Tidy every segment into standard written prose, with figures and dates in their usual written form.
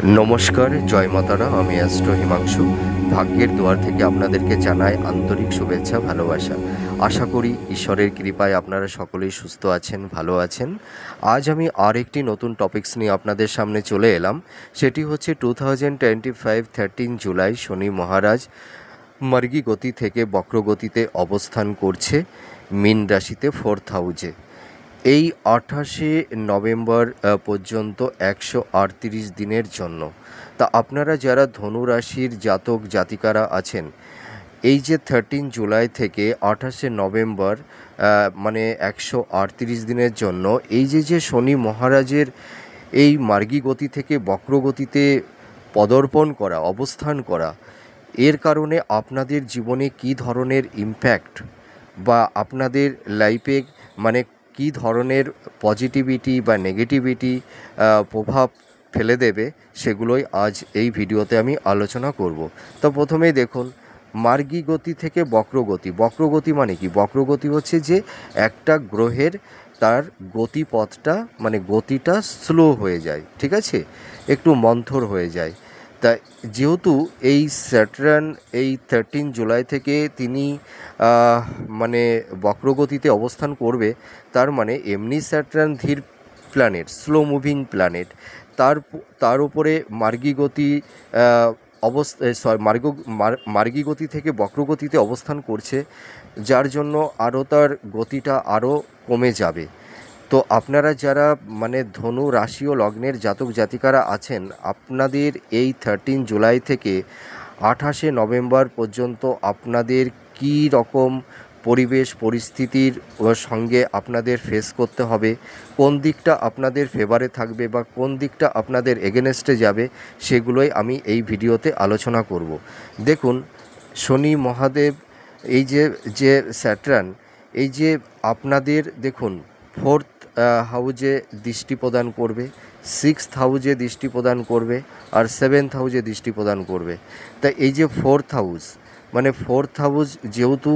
নমস্কার, জয় মাতারা। আমি অ্যাস্ট্রো হিমাংশু। ভাগ্যের দুয়ার থেকে আপনাদেরকে জানাই আন্তরিক শুভেচ্ছা, ভালোবাসা। আশা করি ঈশ্বরের কৃপায় আপনারা সকলেই সুস্থ আছেন, ভালো আছেন। আজ আমি আর একটি নতুন টপিকস নিয়ে আপনাদের সামনে চলে এলাম। সেটি হচ্ছে 2025 13 জুলাই শনি মহারাজ মার্গী গতি থেকে বক্রগতিতে অবস্থান করছে মীন রাশিতে 4th হাউজে। এই 28শে নভেম্বর পর্যন্ত 138 দিনের জন্য। তা আপনারা যারা ধনু রাশির জাতক জাতিকারা আছেন, এই যে 13 জুলাই থেকে 28শে নভেম্বর মানে 138 দিনের জন্য এই যে শনি মহারাজের এই মার্গী গতি থেকে বক্রগতিতে পদার্পণ করা, অবস্থান করা, এর কারণে আপনাদের জীবনে কী ধরনের ইমপ্যাক্ট বা আপনাদের লাইফে মানে কী ধরনের পজিটিভিটি বা নেগেটিভিটি প্রভাব ফেলে দেবে, সেগুলোই আজ এই ভিডিওতে আমি আলোচনা করব। তো প্রথমেই দেখুন, মার্গী গতি থেকে বক্রগতি। বক্রগতি মানে কি? বক্রগতি হচ্ছে যে একটা গ্রহের তার গতিপথটা মানে গতিটা স্লো হয়ে যায়, ঠিক আছে, একটু মন্থর হয়ে যায়। তা যেহেতু এই স্যাটার্ন এই 13 জুলাই থেকে তিনি মানে বক্রগতিতে অবস্থান করবে, তার মানে এমনি স্যাটার্ন ধীর প্ল্যানেট, স্লো মুভিং প্ল্যানেট, তার উপরে মার্গী গতি মার্গী গতি থেকে বক্রগতিতে অবস্থান করছে, যার জন্য আরও তার গতিটা আরও কমে যাবে। তো আপনারা যারা মানে ধনু রাশি ও লগ্নের জাতক জাতিকারা আছেন, আপনাদের এই 13 জুলাই থেকে 28শে নভেম্বর পর্যন্ত আপনাদের কী রকম পরিবেশ পরিস্থিতির সঙ্গে আপনাদের ফেস করতে হবে, কোন দিকটা আপনাদের ফেভারে থাকবে বা কোন দিকটা আপনাদের এগেনস্টে যাবে, সেগুলোই আমি এই ভিডিওতে আলোচনা করব। দেখুন, শনি মহাদেব এই যে স্যাটার্ন, এই যে আপনাদের দেখুন 4th হাউজে দৃষ্টি প্রদান করবে, 6th হাউজে দৃষ্টি প্রদান করবে, আর 7th হাউজে দৃষ্টি প্রদান করবে। তাই এই যে 4th হাউস মানে 4th হাউস, যেহেতু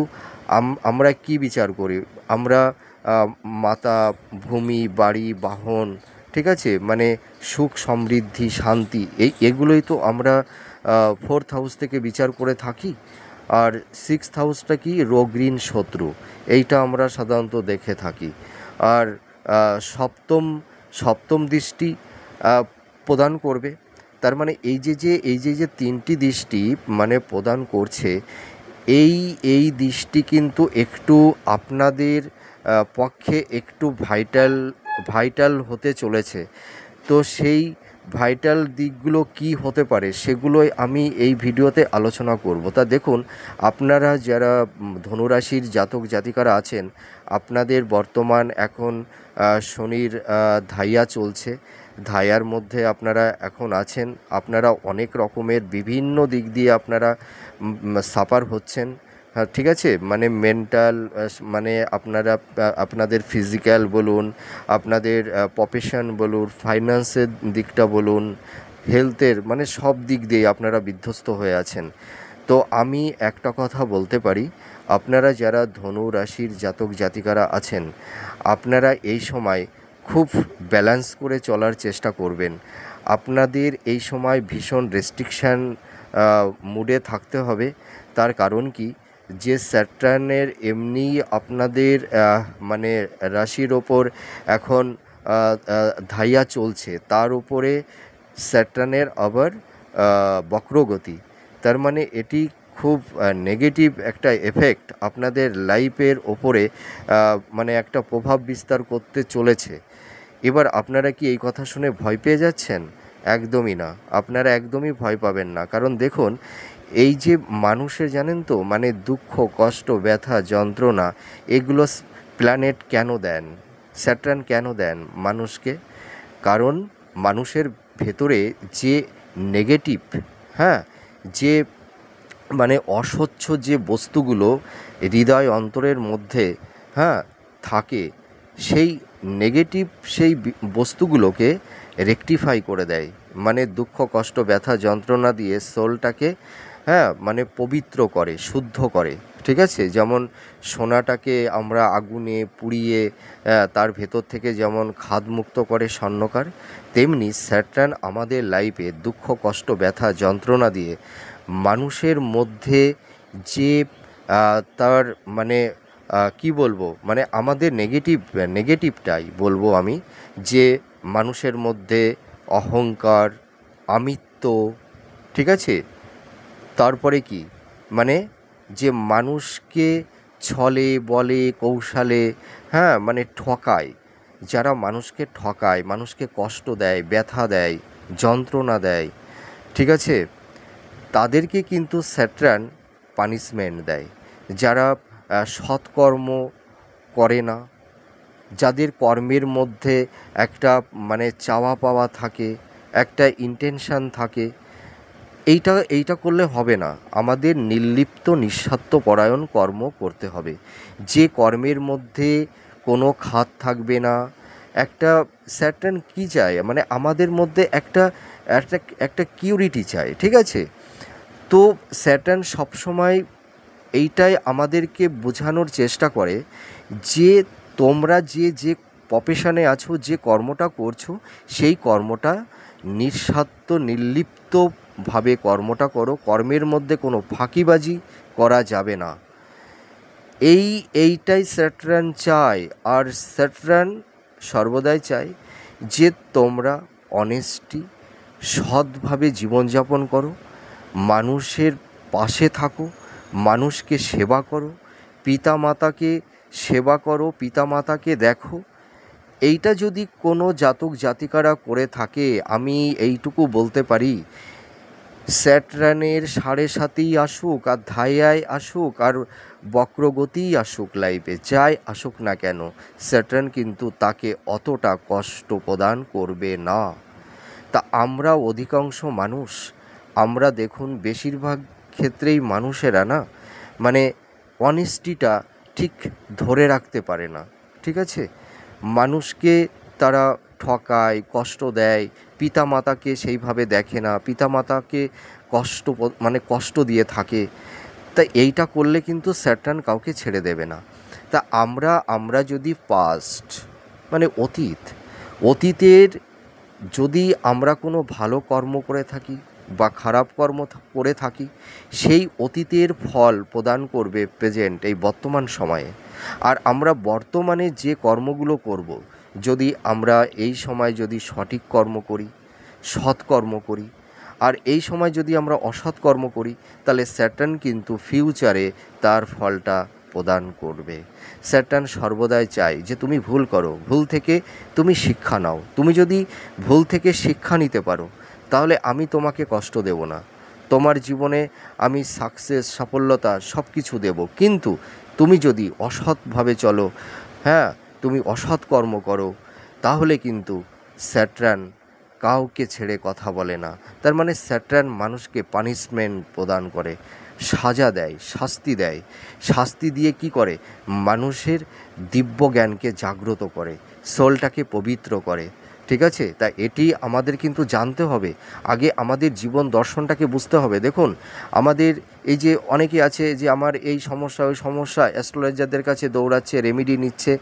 আমরা কি বিচার করি, আমরা মাতা, ভূমি, বাড়ি, বাহন, ঠিক আছে, মানে সুখ সমৃদ্ধি শান্তি, এগুলোই তো আমরা 4th হাউস থেকে বিচার করে থাকি। আর 6th হাউসটা কি? রোগ, ঋণ, শত্রু, এইটা আমরা সাধারণত দেখে থাকি। আর সপ্তম দৃষ্টি প্রদান করবে। তার মানে এই যে তিনটি দৃষ্টি মানে প্রদান করছে, এই দৃষ্টি কিন্তু একটু আপনাদের পক্ষে একটু ভাইটাল হতে চলেছে। তো সেই ভাইটাল দিকগুলো কি হতে পারে, সেগুলোই আমি এই ভিডিওতে আলোচনা করব। তা দেখুন, আপনারা যারা ধনুরাশির জাতক জাতিকারা আছেন, আপনাদের বর্তমান এখন শনির ধাইয়া চলছে। ধাইয়ার মধ্যে আপনারা এখন আছেন। আপনারা অনেক রকমের বিভিন্ন দিক দিয়ে আপনারা সাফার হচ্ছেন, হ্যাঁ, ঠিক আছে, মানে মেন্টাল, মানে আপনাদের ফিজিক্যাল বলুন, আপনাদের প্রফেশন বলুন, ফাইন্যান্সের দিকটা বলুন, হেলথের, মানে সব দিক দিয়ে আপনারা বিধ্বস্ত হয়ে আছেন। তো আমি একটা কথা বলতে পারি, আপনারা যারা ধনু রাশির জাতক জাতিকারা আছেন, আপনারা এই সময় খুব ব্যালেন্স করে চলার চেষ্টা করবেন। আপনাদের এই সময় ভীষণ রেস্ট্রিকশান মুডে থাকতে হবে। তার কারণ কি, যে স্যাটার্নের এমনি আপনাদের মানে রাশির ওপর এখন ধাইয়া চলছে, তার উপরে স্যাটার্নের আবার বক্রগতি। তার মানে এটি খুব নেগেটিভ একটা এফেক্ট আপনাদের লাইফের ওপরে মানে একটা প্রভাব বিস্তার করতে চলেছে। এবার আপনারা কি এই কথা শুনে ভয় পেয়ে যাচ্ছেন? একদমই না, আপনারা একদমই ভয় পাবেন না। কারণ দেখুন, এই যে মানুষের, জানেন তো, মানে দুঃখ, কষ্ট, ব্যথা, যন্ত্রণা, এগুলো প্ল্যানেট কেন দেন, স্যাটার্ন কেন দেন মানুষকে? কারণ মানুষের ভেতরে যে নেগেটিভ, হ্যাঁ, যে মানে অস্বচ্ছ যে বস্তুগুলো হৃদয় অন্তরের মধ্যে, হ্যাঁ, থাকে, সেই নেগেটিভ সেই বস্তুগুলোকে রেকটিফাই করে দেয়। মানে দুঃখ, কষ্ট, ব্যথা, যন্ত্রণা দিয়ে সোলটাকে, হ্যাঁ, মানে পবিত্র করে, শুদ্ধ করে, ঠিক আছে? যেমন সোনাটাকে আমরা আগুনে পুড়িয়ে তার ভেতর থেকে যেমন খাদমুক্ত করে স্বর্ণকার, তেমনি স্যাটার্ন আমাদের লাইফে দুঃখ, কষ্ট, ব্যথা, যন্ত্রণা দিয়ে মানুষের মধ্যে যে তার মানে কী বলবো, মানে আমাদের নেগেটিভটাই বলবো আমি, যে মানুষের মধ্যে অহংকার, আমিত্ব, ঠিক আছে? তারপরে কি, মানে যে মানুষকে ছলে বলে কৌশলে, হ্যাঁ, মানে ঠকায়, যারা মানুষকে ঠকায়, মানুষকে কষ্ট দেয়, ব্যথা দেয়, যন্ত্রণা দেয়, ঠিক আছে, তাদেরকে কিন্তু স্যাটার্ন পানিশমেন্ট দেয়। যারা সৎকর্ম করে না, যাদের কর্মের মধ্যে একটা মানে চাওয়া পাওয়া থাকে, একটা ইন্টেনশান থাকে, এইটা করলে হবে না। আমাদের নির্লিপ্ত নিঃস্বার্থপরায়ণ কর্ম করতে হবে, যে কর্মের মধ্যে কোনো খাত থাকবে না। একটা স্যাটার্ন কী চায়, মানে আমাদের মধ্যে একটা একটা একটা কিউরিটি চায়, ঠিক আছে? তো স্যাটার্ন সবসময় এইটাই আমাদেরকে বোঝানোর চেষ্টা করে যে তোমরা যে প্রফেশনে আছো, যে কর্মটা করছো, সেই কর্মটা নিঃস্বার্থ নির্লিপ্তভাবে কর্মটা করো, কর্মের মধ্যে কোনো ফাঁকিবাজি করা যাবে না। এইটাই স্যাটার্ন চায়। আর স্যাটার্ন সর্বদাই চায় যে তোমরা অনেস্টি, সৎভাবে জীবনযাপন করো, মানুষের পাশে থাকো, মানুষকে সেবা করো, পিতামাতাকে সেবা করো, পিতামাতাকে দেখো। এইটা যদি কোনো জাতক জাতিকারা করে থাকে, আমি এইটুকু বলতে পারি, স্যাটার্নের 7.5ই আসুক আর ধাইয়ায় আসুক আর বক্রগতিই আসুক, লাইফে যাই আসুক না কেন, স্যাটার্ন কিন্তু তাকে অতটা কষ্ট প্রদান করবে না। তা আমরা অধিকাংশ মানুষ, আমরা দেখুন বেশিরভাগ ক্ষেত্রেই মানুষেরা না, মানে অনেস্টিটা ঠিক ধরে রাখতে পারে না, ঠিক আছে? মানুষকে তারা ঠকায়, কষ্ট দেয়, পিতামাতাকে সেইভাবে দেখে না, পিতামাতাকে মানে কষ্ট দিয়ে থাকে। তা এইটা করলে কিন্তু স্যাটার্ন কাউকে ছেড়ে দেবে না। তা আমরা যদি পাস্ট, মানে অতীতের যদি আমরা কোনো ভালো কর্ম করে থাকি বা খারাপ কর্ম করে থাকি, সেই অতীতের ফল প্রদান করবে প্রেজেন্ট, এই বর্তমান সময়ে। আর আমরা বর্তমানে যে কর্মগুলো করব, যদি আমরা এই সময় যদি সঠিক কর্ম করি, সৎকর্ম করি, আর এই সময় যদি আমরা অসৎ কর্ম করি, তাহলে স্যাটার্ন কিন্তু ফিউচারে তার ফলটা প্রদান করবে। স্যাটার্ন সর্বদাই চায় যে তুমি ভুল করো, ভুল থেকে তুমি শিক্ষা নাও। তুমি যদি ভুল থেকে শিক্ষা নিতে পারো, তাহলে আমি তোমাকে কষ্ট দেব না, তোমার জীবনে আমি সাকসেস, সাফল্যতা সব কিছু দেব। কিন্তু তুমি যদি অসৎভাবে চলো, হ্যাঁ, তুমি অসৎ কর্ম করো, তাহলে কিন্তু স্যাটার্ন কাউকে ছেড়ে কথা বলে না। তার মানে স্যাটার্ন মানুষকে পানিশমেন্ট প্রদান করে, সাজা দেয়, শাস্তি দেয়। শাস্তি দিয়ে কি করে, মানুষের দিব্য জ্ঞানকে জাগ্রত করে, সোলটাকে পবিত্র করে, ঠিক আছে? তা এটি আমাদের কিন্তু জানতে হবে, আগে আমাদের জীবন দর্শনটাকে বুঝতে হবে। দেখুন, আমাদের এই যে অনেকে আছে যে আমার এই সমস্যা ওই সমস্যা, অ্যাস্ট্রোলজারদের কাছে দৌড়াচ্ছে, রেমেডি নিচ্ছে,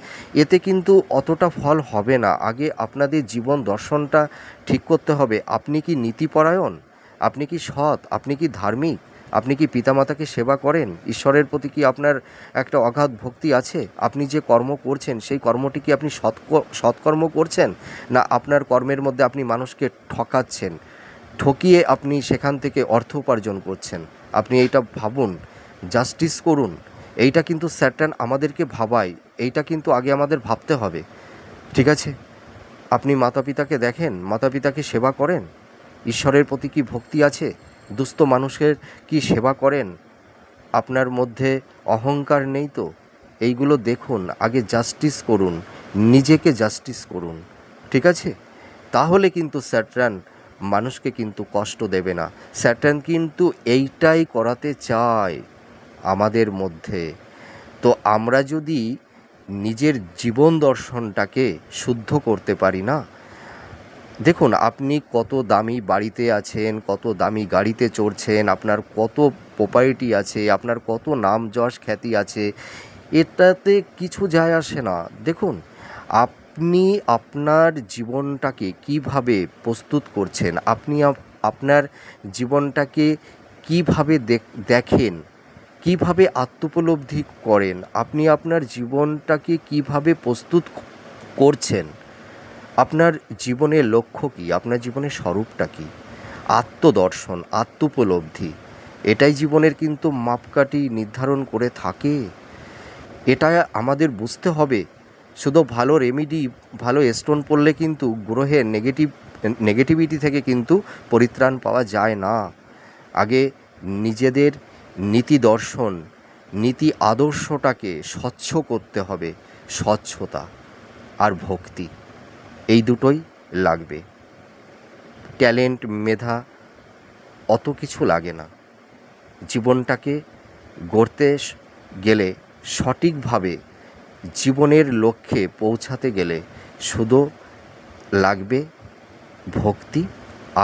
এতে কিন্তু অতটা ফল হবে না। আগে আপনাদের জীবন দর্শনটা ঠিক করতে হবে। আপনি কি নীতিপরায়ণ, আপনি কি সৎ, আপনি কি ধার্মিক, আপনি কি পিতামাতাকে সেবা করেন, ঈশ্বরের প্রতি কি আপনার একটা অগাধ ভক্তি আছে, আপনি যে কর্ম করছেন সেই কর্মটি কি আপনি সৎকর্ম করছেন, না আপনার কর্মের মধ্যে আপনি মানুষকে ঠকাচ্ছেন, ঠকিয়ে আপনি সেখান থেকে অর্থ উপার্জন করছেন? আপনি এইটা ভাবুন, জাস্টিস করুন। এইটা কিন্তু স্যাটার্ন আমাদেরকে ভাবায়, এইটা কিন্তু আগে আমাদের ভাবতে হবে, ঠিক আছে? আপনি মাতা পিতাকে দেখেন, মাতা পিতাকে সেবা করেন, ঈশ্বরের প্রতি কি ভক্তি আছে, দুস্থ মানুষের কি সেবা করেন, আপনার মধ্যে অহংকার নেই তো? এইগুলো দেখুন, আগে জাস্টিস করুন, নিজেকে জাস্টিস করুন, ঠিক আছে? তাহলে কিন্তু স্যাটার্ন মানুষকে কিন্তু কষ্ট দেবে না। স্যাটার্ন কিন্তু এইটাই করাতে চায় আমাদের মধ্যে। তো আমরা যদি নিজের জীবন দর্শনটাকে শুদ্ধ করতে পারি না, দেখুন আপনি কত দামি বাড়িতে আছেন, কত দামি গাড়িতে চড়ছেন, আপনার কত প্রপার্টি আছে, আপনার কত নাম যশ খ্যাতি আছে, এটাতে কিছু যায় আসে না। দেখুন, আপনি আপনার জীবনটাকে কিভাবে প্রস্তুত করছেন, আপনি আপনার জীবনটাকে কিভাবে দেখেন, কিভাবে আত্মোপলব্ধি করেন, আপনি আপনার জীবনটাকে কিভাবে প্রস্তুত করছেন, আপনার জীবনের লক্ষ্য কী, আপনার জীবনের স্বরূপটা কী, আত্মদর্শন, আত্মোপলব্ধি, এটাই জীবনের কিন্তু মাপকাঠি নির্ধারণ করে থাকে। এটা আমাদের বুঝতে হবে। শুধু ভালো রেমেডি, ভালো স্টোন পড়লে কিন্তু গ্রহের নেগেটিভিটি থেকে কিন্তু পরিত্রাণ পাওয়া যায় না। আগে নিজেদের নীতি দর্শন, নীতি আদর্শটাকে স্বচ্ছ করতে হবে। স্বচ্ছতা আর ভক্তি, এই দুটোই লাগবে। ট্যালেন্ট, মেধা অত কিছু লাগে না। জীবনটাকে গড়তে গেলে, সঠিকভাবে জীবনের লক্ষ্যে পৌঁছাতে গেলে শুধু লাগবে ভক্তি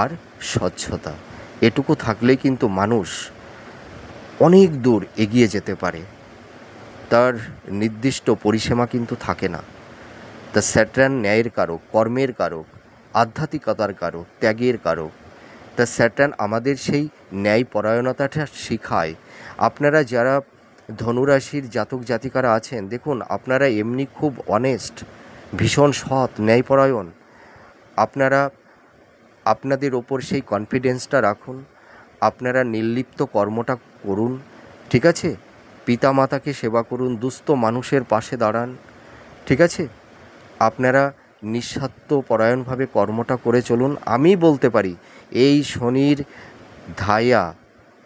আর স্বচ্ছতা। এটুকু থাকলেই কিন্তু মানুষ অনেক দূর এগিয়ে যেতে পারে। তার নির্দিষ্ট পরিসীমা কিন্তু থাকে না। তা স্যাটার্ন ন্যায়ের কারক, কর্মের কারক, আধ্যাত্মিকতার কারক, ত্যাগের কারক। তা স্যাটার্ন আমাদের সেই ন্যায়পরায়ণতাটা শেখায়। আপনারা যারা ধনুরাশির জাতক জাতিকারা আছেন, দেখুন আপনারা এমনি খুব অনেস্ট, ভীষণ সৎ, ন্যায়পরায়ণ। আপনারা আপনাদের ওপর সেই কনফিডেন্সটা রাখুন, আপনারা নির্লিপ্ত কর্মটা করুন, ঠিক আছে? পিতামাতাকে সেবা করুন, দুস্থ মানুষের পাশে দাঁড়ান, ঠিক আছে? আপনারা নিঃস্বার্থপরায়ণভাবে কর্মটা করে চলুন। আমি বলতে পারি এই শনির ধায়া,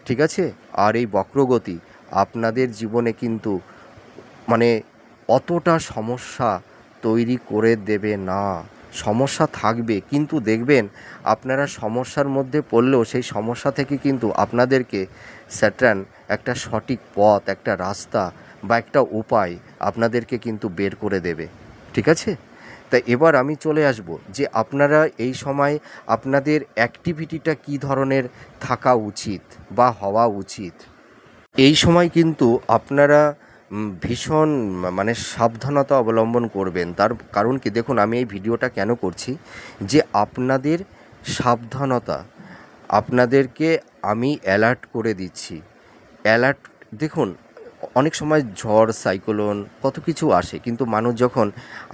ঠিক আছে, আর এই বক্রগতি আপনাদের জীবনে কিন্তু মানে অতটা সমস্যা তৈরি করে দেবে না। সমস্যা থাকবে, কিন্তু দেখবেন আপনারা সমস্যার মধ্যে পড়লেও সেই সমস্যা থেকে কিন্তু আপনাদেরকে স্যাটার্ন একটা সঠিক পথ, একটা রাস্তা বা একটা উপায় আপনাদেরকে কিন্তু বের করে দেবে, ঠিক আছে? তা এবার আমি চলে আসব যে আপনারা এই সময় আপনাদের অ্যাক্টিভিটিটা কী ধরনের থাকা উচিত বা হওয়া উচিত। এই সময় কিন্তু আপনারা ভীষণ মানে সাবধানতা অবলম্বন করবেন। তার কারণ কি, দেখুন আমি এই ভিডিওটা কেন করছি, যে আপনাদের সাবধানতা, আপনাদেরকে আমি অ্যালার্ট করে দিচ্ছি। অ্যালার্ট, দেখুন অনেক সময় ঝড়, সাইক্লোন, কত কিছু আসে, কিন্তু মানুষ যখন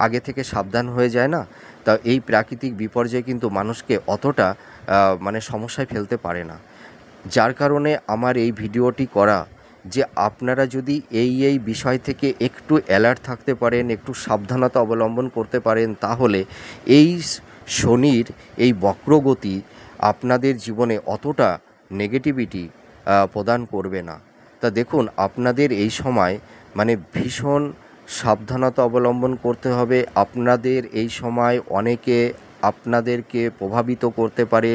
আগে থেকে সাবধান হয়ে যায় না, তা এই প্রাকৃতিক বিপর্যয় কিন্তু মানুষকে অতটা মানে সমস্যায় ফেলতে পারে না। যার কারণে আমার এই ভিডিওটি করা, যে আপনারা যদি এই বিষয় থেকে একটু অ্যালার্ট থাকতে পারেন, একটু সাবধানতা অবলম্বন করতে পারেন, তাহলে এই শনির এই বক্রগতি আপনাদের জীবনে অতটা নেগেটিভিটি প্রদান করবে না। তা দেখুন আপনাদের এই সময় মানে ভীষণ সাবধানতা অবলম্বন করতে হবে। আপনাদের এই সময় অনেকে আপনাদেরকে প্রভাবিত করতে পারে,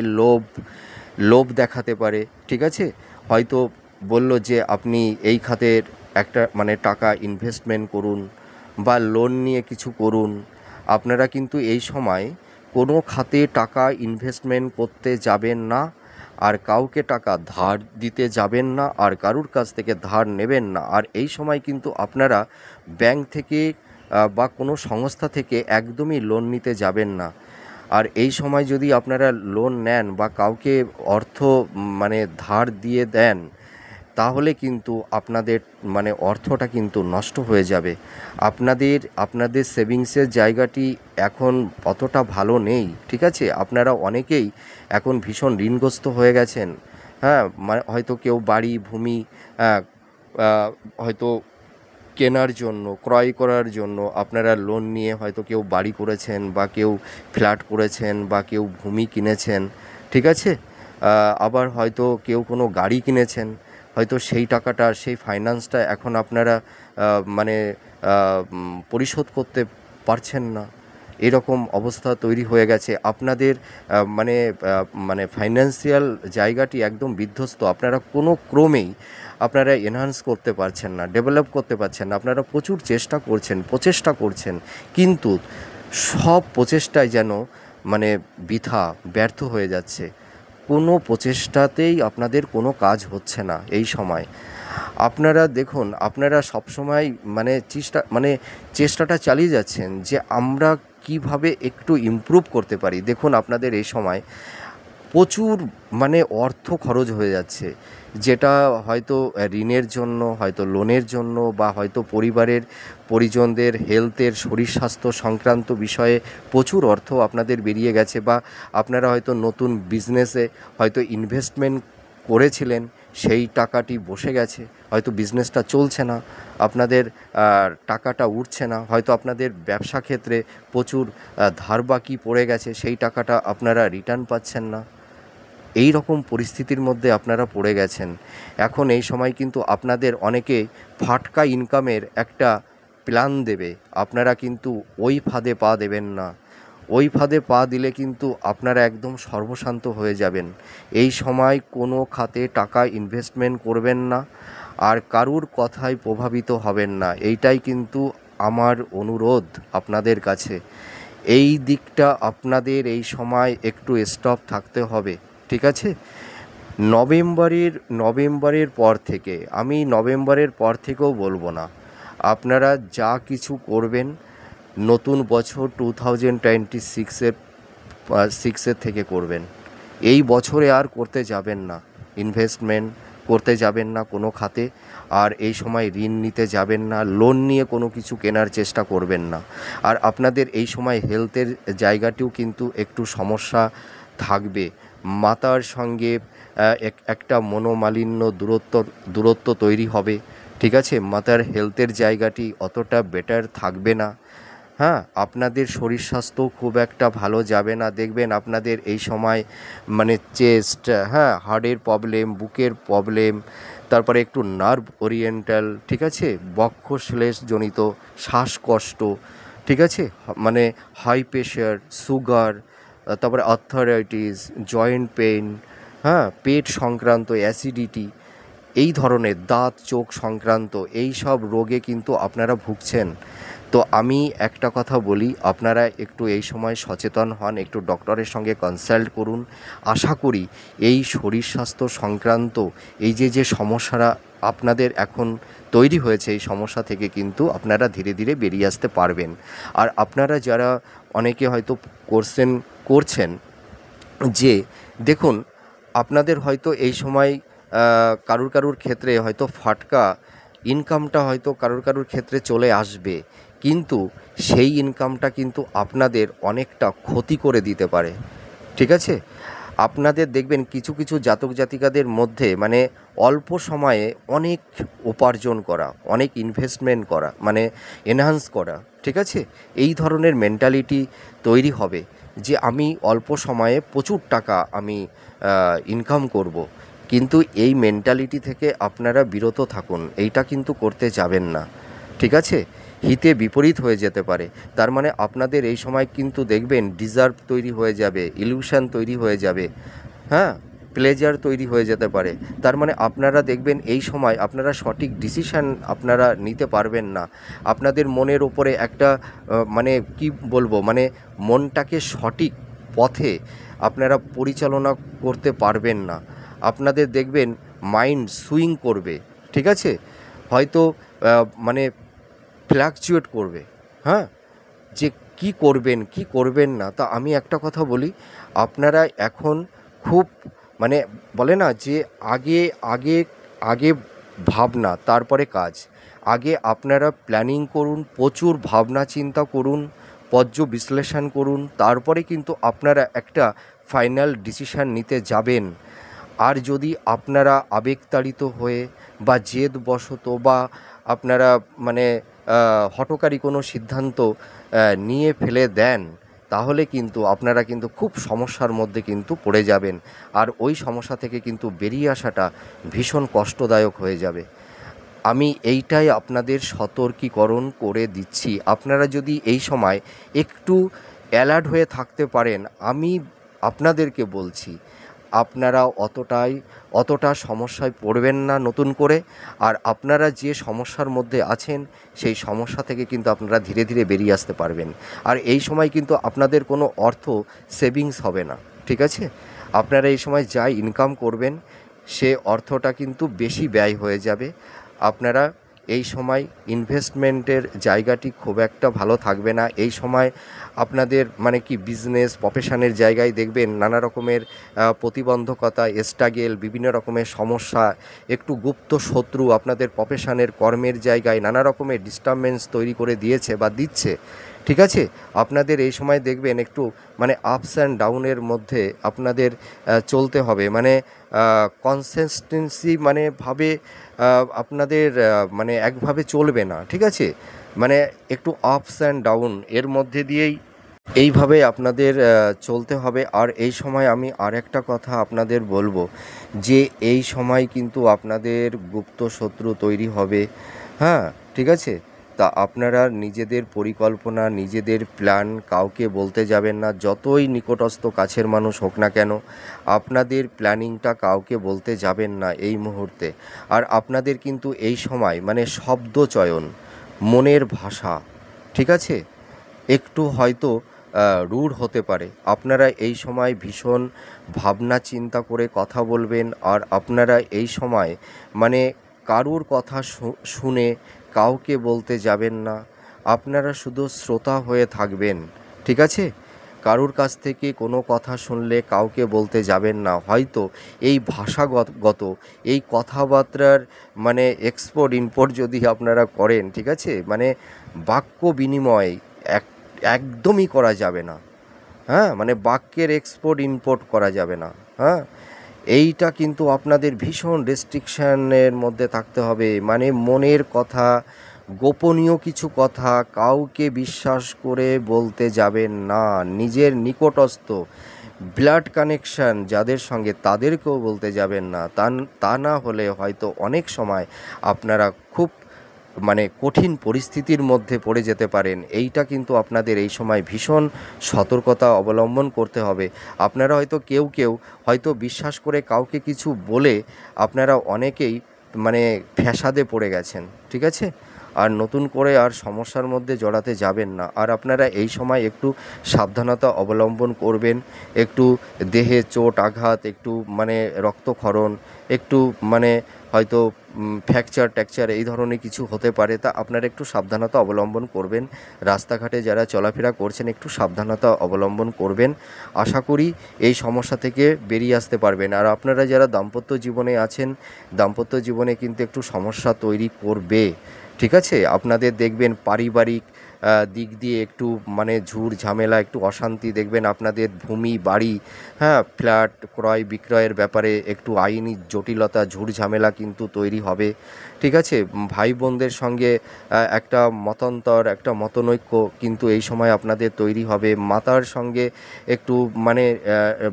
লোভ দেখাতে পারে, ঠিক আছে? হয়তো বলল যে আপনি এই খাতের একটা মানে টাকা ইনভেস্টমেন্ট করুন বা লোন নিয়ে কিছু করুন। আপনারা কিন্তু এই সময় কোনো খাতে টাকা ইনভেস্টমেন্ট করতে যাবেন না, আর কাউকে টাকা ধার দিতে যাবেন না, আর কারুর কাছ থেকে ধার নেবেন না। আর এই সময় কিন্তু আপনারা ব্যাংক থেকে বা কোনো সংস্থা থেকে একদমই লোন নিতে যাবেন না। আর এই সময় যদি আপনারা লোন নেন বা কাউকে অর্থ মানে ধার দিয়ে দেন, তাহলে কিন্তু আপনাদের মানে অর্থটা কিন্তু নষ্ট হয়ে যাবে। আপনাদের সেভিংসের জায়গাটি এখন অতটা ভালো নেই, ঠিক আছে? আপনারা অনেকেই এখন ভীষণ ঋণগ্রস্ত হয়ে গেছেন, হ্যাঁ, মানে হয়তো কেউ বাড়ি, ভূমি হয়তো কেনার জন্য, ক্রয় করার জন্য আপনারা লোন নিয়ে হয়তো কেউ বাড়ি করেছেন বা কেউ ফ্ল্যাট করেছেন বা কেউ ভূমি কিনেছেন, ঠিক আছে? আবার হয়তো কেউ কোনো গাড়ি কিনেছেন, হয়তো সেই টাকাটা, সেই ফাইন্যান্সটা এখন আপনারা মানে পরিশোধ করতে পারছেন না। এরকম অবস্থা তৈরি হয়ে গেছে আপনাদের মানে ফাইন্যান্সিয়াল জায়গাটি একদম বিধ্বস্ত। আপনারা কোনো ক্রমেই আপনারা এনহান্স করতে পারছেন না, ডেভেলপ করতে পারছেন না। আপনারা প্রচুর প্রচেষ্টা করছেন, কিন্তু সব প্রচেষ্টায় যেন মানে বৃথা, ব্যর্থ হয়ে যাচ্ছে। কোনো প্রচেষ্টাতেই আপনাদের কোনো কাজ হচ্ছে না এই সময়। আপনারা দেখুন, আপনারা সবসময় চেষ্টাটা চালিয়ে যাচ্ছেন যে আমরা কিভাবে একটু ইমপ্রুভ করতে পারি। দেখুন আপনাদের এই সময় প্রচুর অর্থ খরচ হয়ে যাচ্ছে, যেটা হয়তো ঋণের জন্য, হয়তো লোনের জন্য, বা হয়তো পরিবারের পরিজনদের হেলথের, শরীর স্বাস্থ্য সংক্রান্ত বিষয়ে প্রচুর অর্থ আপনাদের বেরিয়ে গেছে, বা আপনারা হয়তো নতুন বিজনেসে হয়তো ইনভেস্টমেন্ট করেছিলেন, সেই টাকাটি বসে গেছে, হয়তো বিজনেসটা চলছে না, আপনাদের টাকাটা উঠছে না, হয়তো আপনাদের ব্যবসা ক্ষেত্রে প্রচুর ধার বাকি পড়ে গেছে, সেই টাকাটা আপনারা রিটার্ন পাচ্ছেন না। এই রকম পরিস্থিতির মধ্যে আপনারা পড়ে গেছেন। এখন এই সময় কিন্তু আপনাদের অনেকে ফাটকা ইনকামের একটা প্ল্যান দেবে, আপনারা কিন্তু ওই ফাঁদে পা দেবেন না। ওই ফাঁদে পা দিলে কিন্তু আপনারা একদম সর্বশান্ত হয়ে যাবেন। এই সময় কোনো খাতে টাকা ইনভেস্টমেন্ট করবেন না, আর কারুর কথায় প্রভাবিত হবেন না। এইটাই কিন্তু আমার অনুরোধ আপনাদের কাছে। এই দিকটা আপনাদের এই সময় একটু স্টপ থাকতে হবে, ঠিক আছে? নভেম্বরের পর থেকে, আমি নভেম্বরের পর থেকেও বলবো না, আপনারা যা কিছু করবেন নতুন বছর 2026-এর থেকে করবেন। এই বছরে আর করতে যাবেন না, ইনভেস্টমেন্ট করতে যাবেন না কোনো খাতে, আর এই সময় ঋণ নিতে যাবেন না, লোন নিয়ে কোনো কিছু কেনার চেষ্টা করবেন না। আর আপনাদের এই সময় হেলথের জায়গাটিও কিন্তু একটু সমস্যা থাকবে। মাতার সঙ্গে একটা মনোমালিন্য, দূরত্ব তৈরি হবে, ঠিক আছে? মাতার হেলথের জায়গাটি অতটা বেটার থাকবে না। হ্যাঁ, আপনাদের শরীর স্বাস্থ্য খুব একটা ভালো যাবে না। দেখবেন আপনাদের এই সময় চেস্ট, হ্যাঁ, হার্টের প্রবলেম, বুকের প্রবলেম, তারপরে একটু নার্ভ ওরিয়েন্টাল, ঠিক আছে, বক্ষশ্লেষজনিত শ্বাসকষ্ট, ঠিক আছে, হাই প্রেশার, সুগার, তারপরে আর্থারাইটিস, জয়েন্ট পেইন, হ্যাঁ, পেট সংক্রান্ত অ্যাসিডিটি, এই ধরনের দাঁত চোখ সংক্রান্ত এই সব রোগে কিন্তু আপনারা ভুগছেন। তো আমি একটা কথা বলি, আপনারা একটু এই সময় সচেতন হন, একটু ডক্টরের সঙ্গে কনসাল্ট করুন। আশা করি এই শরীর স্বাস্থ্য সংক্রান্ত এই যে সমস্যাটা আপনাদের এখন তৈরি হয়েছে, এই সমস্যা থেকে কিন্তু আপনারা ধীরে ধীরে বেরিয়ে আসতে পারবেন। আর আপনারা যারা অনেকে হয়তো করছেন যে, দেখুন আপনাদের হয়তো এই সময় কারুর ক্ষেত্রে হয়তো ফাটকা ইনকামটা হয়তো কারুর ক্ষেত্রে চলে আসবে, কিন্তু সেই ইনকামটা কিন্তু আপনাদের অনেকটা ক্ষতি করে দিতে পারে, ঠিক আছে? আপনাদের দেখবেন কিছু জাতক জাতিকাদের মধ্যে অল্প সময়ে অনেক উপার্জন করা, অনেক ইনভেস্টমেন্ট করা, এনহান্স করা, ঠিক আছে, এই ধরনের মেন্টালিটি তৈরি হবে যে আমি অল্প সময়ে প্রচুর টাকা আমি ইনকাম করব। কিন্তু এই মেন্টালিটি থেকে আপনারা বিরত থাকুন, এইটা কিন্তু করতে যাবেন না, ঠিক আছে? হিতে বিপরীত হয়ে যেতে পারে। তার আপনাদের এই সময় কিন্তু দেখবেন ডিজার্ভ তৈরি হয়ে যাবে, ইলিউশন তৈরি হয়ে যাবে, হ্যাঁ, প্লেজার তৈরি হয়ে যেতে পারে। তার আপনারা দেখবেন এই সময় আপনারা সঠিক ডিসিশান আপনারা নিতে পারবেন না। আপনাদের মনের ওপরে একটা কি বলবো, মনটাকে সঠিক পথে আপনারা পরিচালনা করতে পারবেন না। আপনাদের দেখবেন মাইন্ড সুইং করবে, ঠিক আছে, হয়তো ফ্ল্যাকচুয়েট করবে, হ্যাঁ, যে কি করবেন না। তা আমি একটা কথা বলি, আপনারা এখন খুব বলে না যে আগে আগে আগে ভাবনা তারপরে কাজ। আগে আপনারা প্ল্যানিং করুন, প্রচুর ভাবনা চিন্তা করুন, বিশ্লেষণ করুন, তারপরে কিন্তু আপনারা একটা ফাইনাল ডিসিশান নিতে যাবেন। আর যদি আপনারা আবেগতাড়িত হয়ে বা জেদবশত বা আপনারা হঠকারী কোনো সিদ্ধান্ত নিয়ে ফেলে দেন, তাহলে কিন্তু আপনারা কিন্তু খুব সমস্যার মধ্যে কিন্তু পড়ে যাবেন। আর ওই সমস্যা থেকে কিন্তু বেরিয়ে আসাটা ভীষণ কষ্টদায়ক হয়ে যাবে। আমি এইটাই আপনাদের সতর্কীকরণ করে দিচ্ছি। আপনারা যদি এই সময় একটু অ্যালার্ট হয়ে থাকতে পারেন, আমি আপনাদেরকে বলছি, আপনারা অতটা সমস্যায় পড়বেন না নতুন করে। আর আপনারা যে সমস্যার মধ্যে আছেন, সেই সমস্যা থেকে কিন্তু আপনারা ধীরে ধীরে বেরিয়ে আসতে পারবেন। আর এই সময় কিন্তু আপনাদের কোনো অর্থ সেভিংস হবে না, ঠিক আছে? আপনারা এই সময় যা ইনকাম করবেন সে অর্থটা কিন্তু বেশি ব্যয় হয়ে যাবে। আপনারা এই সময় ইনভেস্টমেন্টের জায়গাটি খুব একটা ভালো থাকবে না। এই সময় আপনাদের মানে কি বিজনেস প্রফেশনের জায়গায় দেখবেন নানা রকমের প্রতিবন্ধকতা, স্ট্রাগেল, বিভিন্ন রকমের সমস্যা, একটু গুপ্ত শত্রু আপনাদের প্রফেশনের কর্মের জায়গায় নানা রকমের ডিস্টারবেন্স তৈরি করে দিয়েছে বা দিচ্ছে। ঠিক আছে, আপনাদের এই সময় দেখবেন একটু মানে আপস অ্যান্ড ডাউনের মধ্যে আপনাদের চলতে হবে। মানে কনসিস্টেন্সি মানে ভাবে আপনাদের মানে একভাবে চলবে না। ঠিক আছে, মানে একটু আপস অ্যান্ড ডাউন এর মধ্যে দিয়েই এইভাবে আপনাদের চলতে হবে। আর এই সময় আমি আরেকটা কথা আপনাদের বলবো যে এই সময় কিন্তু আপনাদের গুপ্ত শত্রু তৈরি হবে। হ্যাঁ, ঠিক আছে, তা আপনারা নিজেদের পরিকল্পনা, নিজেদের প্ল্যান কাউকে বলতে যাবেন না। যতই নিকটস্থ কাছের মানুষ হোক না কেন, আপনাদের প্ল্যানিংটা কাউকে বলতে যাবেন না এই মুহূর্তে। আর আপনাদের কিন্তু এই সময় মানে শব্দচয়ন, মনের ভাষা, ঠিক আছে, একটু হয়তো রূঢ় হতে পারে। আপনারা এই সময় ভীষণ ভাবনা চিন্তা করে কথা বলবেন। আর আপনারা এই সময় মানে কারুর কথা শুনে কাউকে বলতে যাবেন না। আপনারা শুধু শ্রোতা হয়ে থাকবেন। ঠিক আছে, কারুর কাছ থেকে কোনো কথা শুনলে কাউকে বলতে যাবেন না। হয়তো এই ভাষাগত এই কথাবার্তার মানে এক্সপোর্ট ইম্পোর্ট যদি আপনারা করেন, ঠিক আছে, মানে বাক্য বিনিময় একদমই করা যাবে না। হ্যাঁ, মানে বাক্যের এক্সপোর্ট ইম্পোর্ট করা যাবে না। হ্যাঁ, এইটা কিন্তু আপনাদের ভীষণ রেস্ট্রিকশানের মধ্যে থাকতে হবে। মানে মনের কথা, গোপনীয় কিছু কথা কাউকে বিশ্বাস করে বলতে যাবেন না। নিজের নিকটস্থ ব্লাড কানেকশান যাদের সঙ্গে তাদেরকেও বলতে যাবেন না। তা না হলে হয়তো অনেক সময় আপনারা খুব মানে কঠিন পরিস্থিতির মধ্যে পড়ে যেতে পারেন। এইটা কিন্তু আপনাদের এই সময় ভীষণ সতর্কতা অবলম্বন করতে হবে। আপনারা হয়তো কেউ হয়তো বিশ্বাস করে কাউকে কিছু বলে আপনারা অনেকেই মানে ফ্যাসাদে পড়ে গেছেন। ঠিক আছে, আর নতুন করে আর সমস্যার মধ্যে জড়াতে যাবেন না। আর আপনারা এই সময় একটু সাবধানতা অবলম্বন করবেন। একটু দেহে চোট আঘাত, একটু মানে রক্তক্ষরণ, একটু মানে হয়তো ফ্র্যাকচার ট্যাকচার এই ধরনের কিছু হতে পারে। তা আপনারা একটু সাবধানতা অবলম্বন করবেন। রাস্তাঘাটে যারা চলাফেরা করছেন একটু সাবধানতা অবলম্বন করবেন। আশা করি এই সমস্যা থেকে বেরিয়ে আসতে পারবেন। আর আপনারা যারা দাম্পত্য জীবনে আছেন, দাম্পত্য জীবনে কিন্তু একটু সমস্যা তৈরি করবে। ঠিক আছে, আপনাদের দেখবেন পারিবারিক দিক দিয়ে একটু মানে ঝুট ঝামেলা, একটু অশান্তি দেখবেন। আপনাদের ভূমি বাড়ি, হ্যাঁ, ফ্ল্যাট ক্রয় বিক্রয়ের ব্যাপারে একটু আইনি জটিলতা, ঝুট ঝামেলা কিন্তু তৈরি হবে। ঠিক আছে, ভাই বোনদের সঙ্গে একটা মতান্তর, একটা মতনৈক্য কিন্তু এই সময় আপনাদের তৈরি হবে। মাতার সঙ্গে একটু মানে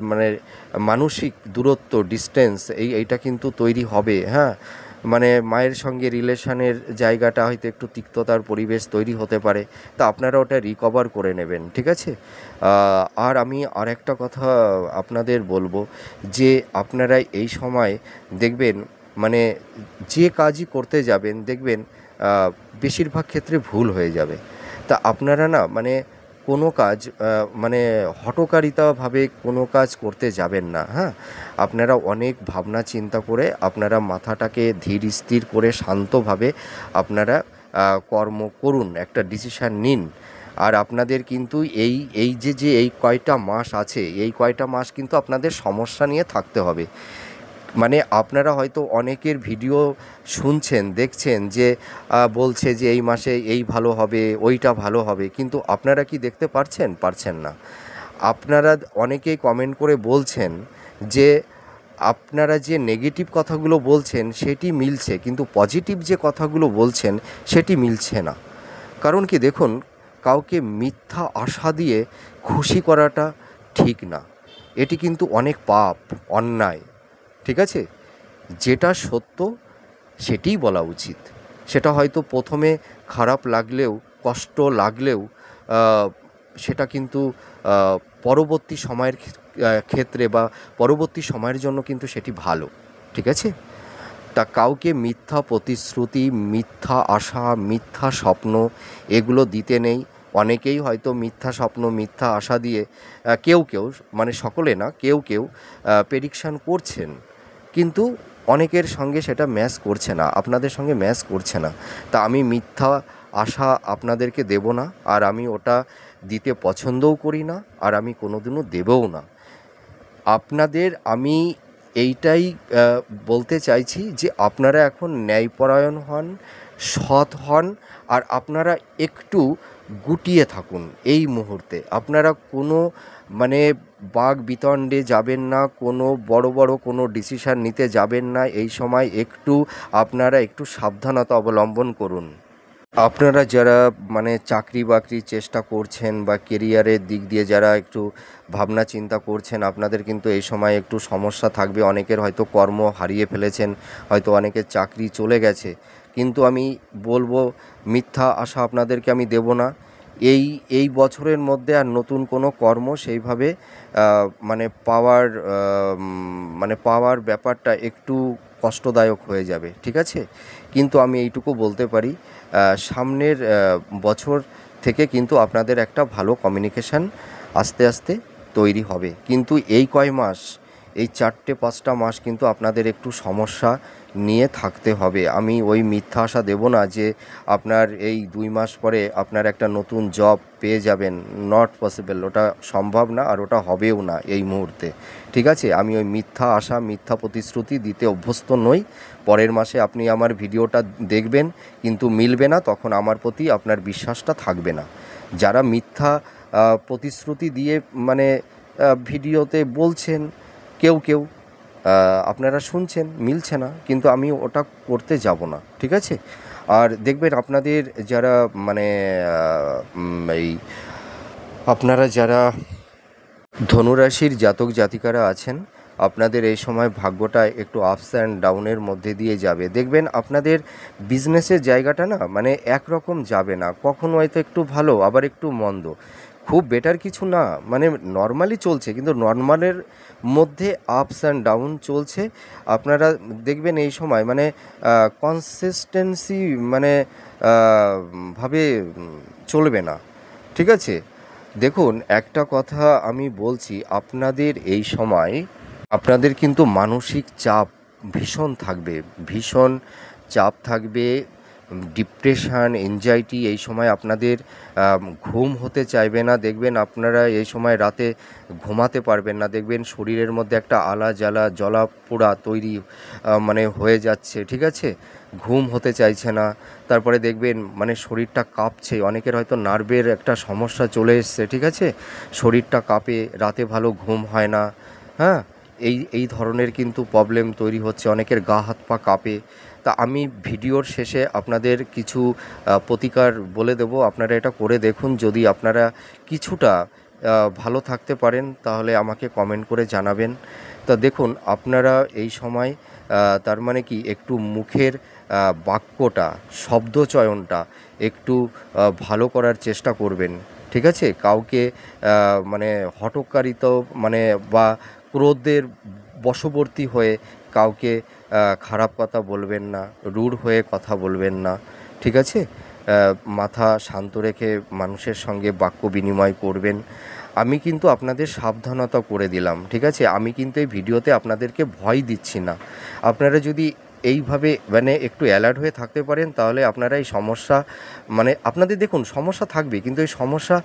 মানে মানসিক দূরত্ব, ডিস্টেন্স এইটা কিন্তু তৈরি হবে। হ্যাঁ, মানে মায়ের সঙ্গে রিলেশনের জায়গাটা হয়তো একটু তিক্ততার পরিবেশ তৈরি হতে পারে। তা আপনারা ওটা রিকভার করে নেবেন। ঠিক আছে, আর আমি আরেকটা কথা আপনাদের বলবো যে আপনারা এই সময় দেখবেন মানে যে কাজই করতে যাবেন দেখবেন বেশিরভাগ ক্ষেত্রে ভুল হয়ে যাবে। তা আপনারা না মানে কোনো কাজ মানে হঠকারিতাভাবে কোনো কাজ করতে যাবেন না। হ্যাঁ, আপনারা অনেক ভাবনা চিন্তা করে আপনারা মাথাটাকে ধীর স্থির করে শান্তভাবে আপনারা কর্ম করুন, একটা ডিসিশান নিন। আর আপনাদের কিন্তু এই যে এই কয়টা মাস আছে, এই কয়টা মাস কিন্তু আপনাদের সমস্যা নিয়ে থাকতে হবে। মানে আপনারা হয়তো অনেকের ভিডিও শুনছেন, দেখছেন যে বলছে যে এই মাসে এই ভালো হবে, ওইটা ভালো হবে, কিন্তু আপনারা কি দেখতে পারছেন না। আপনারা অনেকেই কমেন্ট করে বলছেন যে আপনারা যে নেগেটিভ কথাগুলো বলছেন সেটি মিলছে, কিন্তু পজিটিভ যে কথাগুলো বলছেন সেটি মিলছে না। কারণ কি দেখুন, কাউকে মিথ্যা আশা দিয়ে খুশি করাটা ঠিক না। এটি কিন্তু অনেক পাপ, অন্যায়। ঠিক আছে, যেটা সত্য সেটিই বলা উচিত। সেটা হয়তো প্রথমে খারাপ লাগলেও, কষ্ট লাগলেও সেটা কিন্তু পরবর্তী সময়ের ক্ষেত্রে বা পরবর্তী সময়ের জন্য কিন্তু সেটি ভালো। ঠিক আছে, তা কাউকে মিথ্যা প্রতিশ্রুতি, মিথ্যা আশা, মিথ্যা স্বপ্ন এগুলো দিতে নেই। অনেকেই হয়তো মিথ্যা স্বপ্ন মিথ্যা আশা দিয়ে কেউ কেউ, মানে সকলে না, কেউ কেউ প্রেডিকশান করছেন, কিন্তু অনেকের সঙ্গে সেটা ম্যাচ করছে না, আপনাদের সঙ্গে ম্যাচ করছে না। তা আমি মিথ্যা আশা আপনাদেরকে দেব না, আর আমি ওটা দিতে পছন্দও করি না, আর আমি কোনোদিনও দেবও না। আপনাদের আমি এইটাই বলতে চাইছি যে আপনারা এখন ন্যায়পরায়ণ হন, সৎ হন, আর আপনারা একটু গুটিয়ে থাকুন। এই মুহূর্তে আপনারা কোনো মানে বাক বিতণ্ডে যাবেন না, কোনো বড় বড় কোনো ডিসিশান নিতে যাবেন না। এই সময় একটু আপনারা একটু সাবধানতা অবলম্বন করুন। আপনারা যারা মানে চাকরি বাকরির চেষ্টা করছেন বা কেরিয়ারের দিক দিয়ে যারা একটু ভাবনা চিন্তা করছেন, আপনাদের কিন্তু এই সময় একটু সমস্যা থাকবে। অনেকের হয়তো কর্ম হারিয়ে ফেলেছেন, হয়তো অনেকের চাকরি চলে গেছে, কিন্তু আমি বলবো মিথ্যা আশা আপনাদেরকে আমি দেব না। এই এই বছরের মধ্যে আর নতুন কোনো কর্ম সেইভাবে মানে পাওয়ার ব্যাপারটা একটু কষ্টদায়ক হয়ে যাবে, ঠিক আছে? কিন্তু আমি এইটুকু বলতে পারি, সামনের বছর থেকে কিন্তু আপনাদের একটা ভালো কমিউনিকেশান আস্তে আস্তে তৈরি হবে। কিন্তু এই কয় মাস, এই 4-5টা মাস কিন্তু আপনাদের একটু সমস্যা নিয়ে থাকতে হবে। আমি ওই মিথ্যা আশা দেব না যে আপনার এই 2 মাস পরে আপনার একটা নতুন জব পেয়ে যাবেন। নট পসিবল, ওটা সম্ভব না, আর ওটা হবেও না এই মুহূর্তে, ঠিক আছে? আমি ওই মিথ্যা আশা মিথ্যা প্রতিশ্রুতি দিতে অভ্যস্ত নই। পরের মাসে আপনি আমার ভিডিওটা দেখবেন, কিন্তু মিলবে না, তখন আমার প্রতি আপনার বিশ্বাসটা থাকবে না। যারা মিথ্যা প্রতিশ্রুতি দিয়ে মানে ভিডিওতে বলছেন, কেউ কেউ আপনারা শুনছেন, মিলছে না, কিন্তু আমি ওটা করতে যাব না, ঠিক আছে? আর দেখবেন আপনাদের যারা মানে এই আপনারা যারা ধনুরাশির জাতক জাতিকারা আছেন, আপনাদের এই সময় ভাগ্যটা একটু আপস অ্যান্ড ডাউনের মধ্যে দিয়ে যাবে। দেখবেন আপনাদের বিজনেসের জায়গাটা না মানে একরকম যাবে না, কখনো হয়তো একটু ভালো আবার একটু মন্দ, খুব বেটার কিছু না, মানে নর্মালি চলছে, কিন্তু নর্মালের মধ্যে আপস অ্যান্ড ডাউন চলছে। আপনারা দেখবেন এই সময় মানে কনসিস্টেন্সি মানে ভাবে চলবে না, ঠিক আছে? দেখুন, একটা কথা আমি বলছি, আপনাদের এই সময় আপনাদের কিন্তু মানসিক চাপ ভীষণ থাকবে, ভীষণ চাপ থাকবে, ডিপ্রেশন, এনজাইটি, এই সময় আপনাদের ঘুম হতে চাইবে না। দেখবেন আপনারা এই সময় রাতে ঘুমাতে পারবেন না, দেখবেন শরীরের মধ্যে একটা আলা জ্বালা জ্বলা পোড়া তৈরি মানে হয়ে যাচ্ছে, ঠিক আছে? ঘুম হতে চাইছে না। তারপরে দেখবেন মানে শরীরটা কাঁপছে, অনেকের হয়তো নার্ভের একটা সমস্যা চলে এসছে, ঠিক আছে? শরীরটা কাঁপে, রাতে ভালো ঘুম হয় না, হ্যাঁ? এই ধরনের কিন্তু প্রবলেম তৈরি হচ্ছে, অনেকের গা হাত পা কাঁপে। তা আমি ভিডিওর শেষে আপনাদের কিছু প্রতিকার বলে দেবো, আপনারা এটা করে দেখুন। যদি আপনারা কিছুটা ভালো থাকতে পারেন তাহলে আমাকে কমেন্ট করে জানাবেন। তা দেখুন, আপনারা এই সময় তার মানে কি একটু মুখের বাক্যটা, শব্দচয়নটা একটু ভালো করার চেষ্টা করবেন, ঠিক আছে? কাউকে মানে হঠকারিত মানে বা ক্রোধের বশবর্তী হয়ে কাউকে খারাপ কথা বলবেন না, রূঢ় হয়ে কথা বলবেন না, ঠিক আছে? মাথা শান্ত রেখে মানুষের সঙ্গে বাক্য বিনিময় করবেন। আমি কিন্তু আপনাদের সাবধানতা করে দিলাম, ঠিক আছে? আমি কিন্তু এই ভিডিওতে আপনাদেরকে ভয় দিচ্ছি না। আপনারা যদি এইভাবে মানে একটু অ্যালার্ট হয়ে থাকতে পারেন, তাহলে আপনারা এই সমস্যা মানে আপনাদের দেখুন সমস্যা থাকবে, কিন্তু এই সমস্যা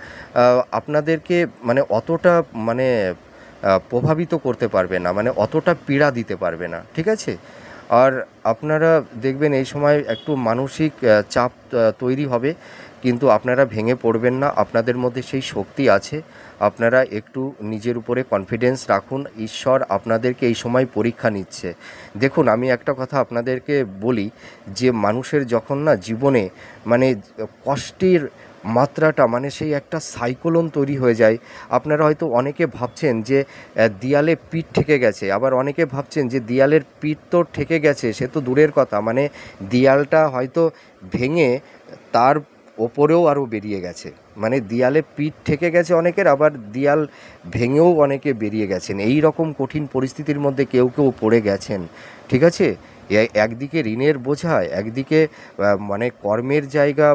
আপনাদেরকে মানে অতটা মানে প্রভাবিত করতে পারবে না, মানে অতটা পীড়া দিতে পারবে না, ঠিক আছে? আর আপনারা দেখবেন এই সময় একটু মানসিক চাপ তৈরি হবে, কিন্তু আপনারা ভেঙে পড়বেন না, আপনাদের মধ্যে সেই শক্তি আছে। আপনারা একটু নিজের উপরে কনফিডেন্স রাখুন, ঈশ্বর আপনাদেরকে এই সময় পরীক্ষা নিচ্ছে। দেখুন, আমি একটা কথা আপনাদেরকে বলি, যে মানুষের যখন না জীবনে মানে কষ্টের মাত্রাটা মানে সেই একটা সাইক্লোন তৈরি হয়ে যায়। আপনারা হয়তো অনেকে ভাবছেন যে দেয়ালে পিঠ ঠেকে গেছে, আবার অনেকে ভাবছেন যে দেয়ালের পিঠ তো ঠেকে গেছে, সে তো দূরের কথা, মানে দেয়ালটা হয়তো ভেঙে তার ওপরেও আরও বেরিয়ে গেছে, মানে দেয়ালে পিঠ ঠেকে গেছে অনেকের, আবার দেয়াল ভেঙেও অনেকে বেরিয়ে গেছেন। এই রকম কঠিন পরিস্থিতির মধ্যে কেউ কেউ পড়ে গেছেন, ঠিক আছে? একদিকে ঋণের বোঝা, একদিকে মানে কর্মের জায়গা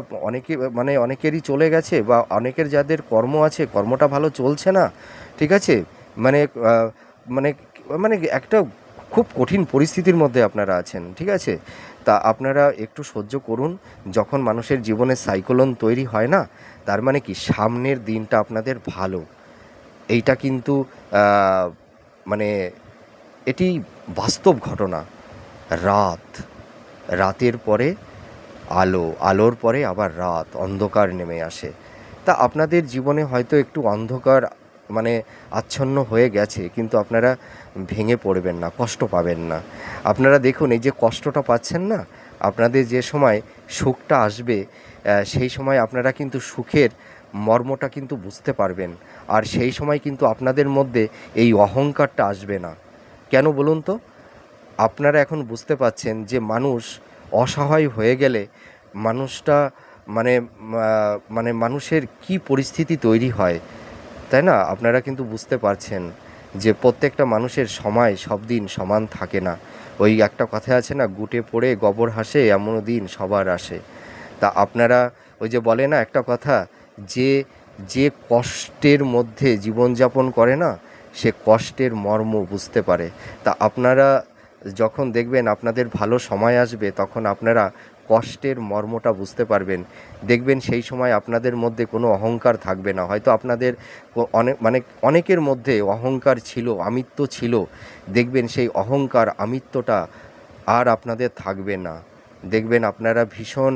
অনেকেরই চলে গেছে, বা অনেকের যাদের কর্ম আছে কর্মটা ভালো চলছে না, ঠিক আছে? মানে মানে মানে একটা খুব কঠিন পরিস্থিতির মধ্যে আপনারা আছেন, ঠিক আছে? তা আপনারা একটু সহ্য করুন। যখন মানুষের জীবনে সাইক্লোন তৈরি হয় না, তার মানে কি সামনের দিনটা আপনাদের ভালো। এইটা কিন্তু মানে এটি বাস্তব ঘটনা। রাত, রাতের পরে আলো, আলোর পরে আবার রাত, অন্ধকার নেমে আসে। তা আপনাদের জীবনে হয়তো একটু অন্ধকার মানে আচ্ছন্ন হয়ে গেছে, কিন্তু আপনারা ভেঙে পড়বেন না, কষ্ট পাবেন না। আপনারা দেখুন, এই যে কষ্টটা পাচ্ছেন না, আপনাদের যে সময় সুখটা আসবে, সেই সময় আপনারা কিন্তু সুখের মর্মটা কিন্তু বুঝতে পারবেন। আর সেই সময় কিন্তু আপনাদের মধ্যে এই অহংকারটা আসবে না। কেন বলুন তো? আপনারা এখন বুঝতে পারছেন যে মানুষ অসহায় হয়ে গেলে মানুষটা মানে মানে মানুষের কি পরিস্থিতি তৈরি হয়, তাই না? আপনারা কিন্তু বুঝতে পারছেন যে প্রত্যেকটা মানুষের সময় সব দিন সমান থাকে না। ওই একটা কথা আছে না, গুটে পড়ে গোবর হাসে এমনও দিন সবার আসে। তা আপনারা ওই যে বলে না একটা কথা, যে যে কষ্টের মধ্যে জীবনযাপন করে না, সে কষ্টের মর্ম বুঝতে পারে। তা আপনারা যখন দেখবেন আপনাদের ভালো সময় আসবে, তখন আপনারা কষ্টের মর্মটা বুঝতে পারবেন। দেখবেন সেই সময় আপনাদের মধ্যে কোনো অহংকার থাকবে না। হয়তো আপনাদের অনেকের মধ্যে অহংকার ছিল, আমিত্ব ছিল। দেখবেন সেই অহংকার আমিত্বটা আর আপনাদের থাকবে না। দেখবেন আপনারা ভীষণ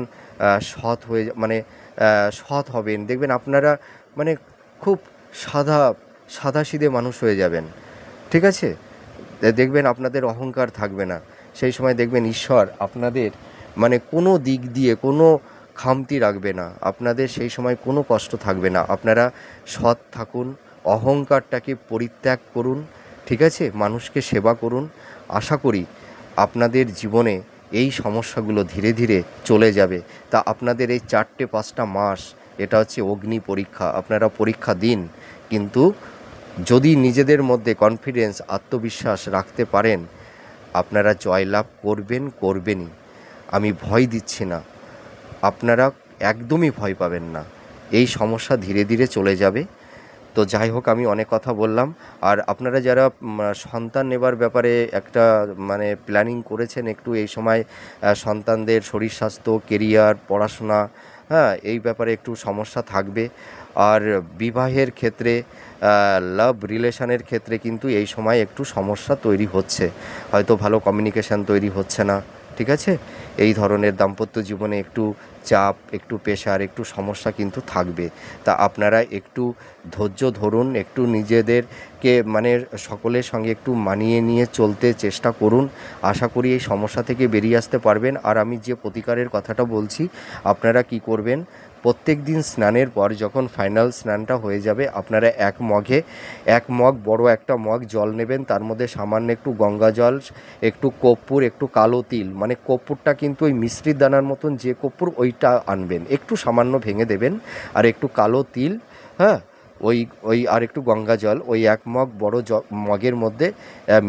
সৎ হয়ে সৎ হবেন। দেখবেন আপনারা মানে খুব সাদাসিধে মানুষ হয়ে যাবেন, ঠিক আছে? দেখবেন আপনাদের অহংকার থাকবে না। সেই সময় দেখবেন ঈশ্বর আপনাদের কোনো দিক দিয়ে কোনো খামতি রাখবে না। আপনাদের সেই সময় কোনো কষ্ট থাকবে না। আপনারা সৎ থাকুন, অহংকারটাকে পরিত্যাগ করুন, ঠিক আছে? মানুষকে সেবা করুন। আশা করি আপনাদের জীবনে এই সমস্যাগুলো ধীরে ধীরে চলে যাবে। তা আপনাদের এই 4-5টা মাস, এটা হচ্ছে অগ্নি পরীক্ষা। আপনারা পরীক্ষা দিন, কিন্তু যদি নিজেদের মধ্যে কনফিডেন্স, আত্মবিশ্বাস রাখতে পারেন, আপনারা জয়লাভ করবেনই। আমি ভয় দিচ্ছি না, আপনারা একদমই ভয় পাবেন না। এই সমস্যা ধীরে ধীরে চলে যাবে। তো যাই হোক, আমি অনেক কথা বললাম। আর আপনারা যারা সন্তান নেবার ব্যাপারে একটা প্ল্যানিং করেছেন, একটু এই সময় সন্তানদের শরীর স্বাস্থ্য, কেরিয়ার, পড়াশোনা, হ্যাঁ, এই ব্যাপারে একটু সমস্যা থাকবে। আর বিবাহের ক্ষেত্রে, লাভ রিলেশনের ক্ষেত্রে কিন্তু এই সময় একটু সমস্যা তৈরি হচ্ছে। হয়তো ভালো কমিউনিকেশান তৈরি হচ্ছে না, ঠিক আছে? এই ধরনের দাম্পত্য জীবনে একটু চাপ, একটু প্রেশার, একটু সমস্যা কিন্তু থাকবে। তা আপনারা একটু ধৈর্য ধরুন, একটু নিজেদেরকে সকলের সঙ্গে একটু মানিয়ে নিয়ে চলতে চেষ্টা করুন। আশা করি এই সমস্যা থেকে বেরিয়ে আসতে পারবেন। আর আমি যে প্রতিকারের কথাটা বলছি, আপনারা কি করবেন, প্রত্যেক দিন স্নানের পর যখন ফাইনাল স্নানটা হয়ে যাবে, আপনারা এক মগ, বড় একটা মগ জল নেবেন। তার মধ্যে সামান্য একটু গঙ্গা জল, একটু কর্পূর, একটু কালো তিল, কর্পূরটা কিন্তু ওই মিশ্রির দানার মতন যে কর্পূর, ওইটা আনবেন, একটু সামান্য ভেঙে দেবেন। আর একটু কালো তিল, হ্যাঁ, ওই ওই আর একটু গঙ্গা জল, ওই এক মগ বড় মগের মধ্যে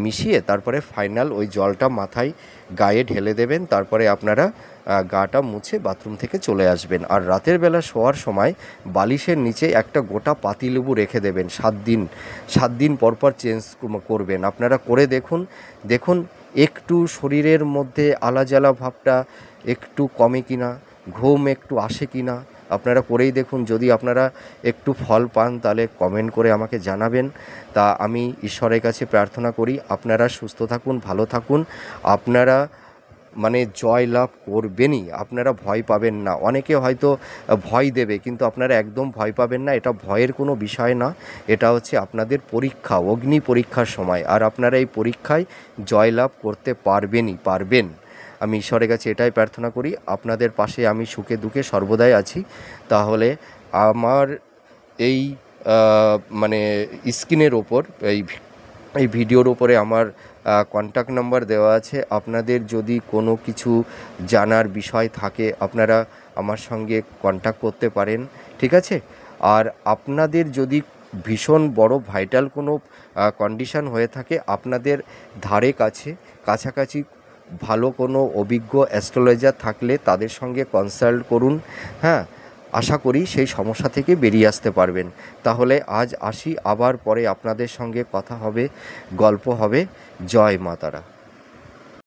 মিশিয়ে তারপরে ফাইনাল ওই জলটা মাথায় গায়ে ঢেলে দেবেন। তারপরে আপনারা গাটা মুছে বাথরুম থেকে চলে আসবেন। আর রাতের বেলা শোয়ার সময় বালিশের নিচে একটা গোটা পাতিলেবু রেখে দেবেন। 7 দিন পর চেঞ্জ করবেন। আপনারা করে দেখুন একটু শরীরের মধ্যে আলাজ্বালা ভাবটা একটু কমে কিনা, ঘুম একটু আসে কিনা। আপনারা করেই দেখুন। যদি আপনারা একটু ফল পান, তাহলে কমেন্ট করে আমাকে জানাবেন। তা আমি ঈশ্বরের কাছে প্রার্থনা করি আপনারা সুস্থ থাকুন, ভালো থাকুন। আপনারা জয় লাভ করবেনই। আপনারা ভয় পাবেন না। অনেকে হয়তো ভয় দেবে, কিন্তু আপনারা একদম ভয় পাবেন না। এটা ভয়ের কোনো বিষয় না। এটা হচ্ছে আপনাদের পরীক্ষা, অগ্নি পরীক্ষার সময়। আর আপনারা এই পরীক্ষায় জয় লাভ করতে পারবেন। আমি ঈশ্বরের কাছে এটাই প্রার্থনা করি। আপনাদের পাশে আমি সুখে দুঃখে সর্বদাই আছি। তাহলে আমার এই স্ক্রিনের ওপর এই ভিডিওর ওপরে আমার কন্ট্যাক্ট নাম্বার দেওয়া আছে। আপনাদের যদি কোনো কিছু জানার বিষয় থাকে, আপনারা আমার সঙ্গে কন্ট্যাক্ট করতে পারেন, ঠিক আছে? আর আপনাদের যদি ভীষণ বড় ভাইটাল কোনো কন্ডিশন হয়ে থাকে, আপনাদের কাছাকাছি ভালো কোনো অভিজ্ঞ অ্যাস্ট্রোলজার থাকলে তাদের সঙ্গে কনসাল্ট করুন। হ্যাঁ, আশা করি সেই সমস্যা থেকে বেরিয়ে আসতে পারবেন। তাহলে আজ আসি, আবার পরে আপনাদের সঙ্গে কথা হবে, গল্প হবে। জয় মা তারা।